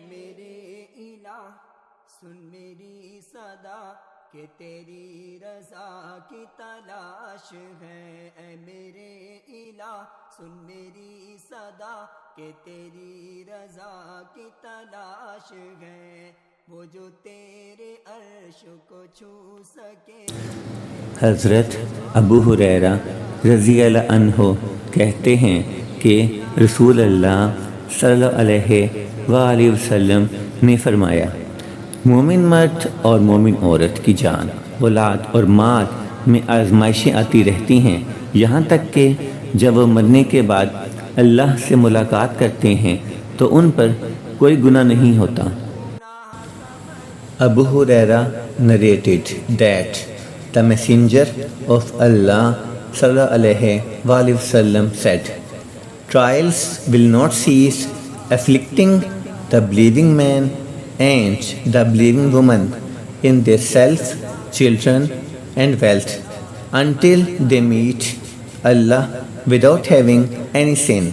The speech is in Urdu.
میرے الہ سن میری صدا کہ تیری رضا کی تلاش ہے، اے میرے الہ سن میری صدا کہ تیری رضا کی تلاش ہے، وہ جو تیرے عرش کو چھو سکے۔ حضرت ابو ہریرہ رضی اللہ عنہ کہتے ہیں کہ رسول اللہ صلی اللہ علیہ وآلہ وسلم نے فرمایا، مومن مرد اور مومن عورت کی جان، اولاد اور مال میں آزمائشیں آتی رہتی ہیں، یہاں تک کہ جب وہ مرنے کے بعد اللہ سے ملاقات کرتے ہیں تو ان پر کوئی گناہ نہیں ہوتا۔ Abu Huraira narrated that the Messenger of Allah sallallahu alaihi wasallam said, "Trials will not cease afflicting the believing man and the believing woman in their self, children, and wealth until they meet Allah without having any sin."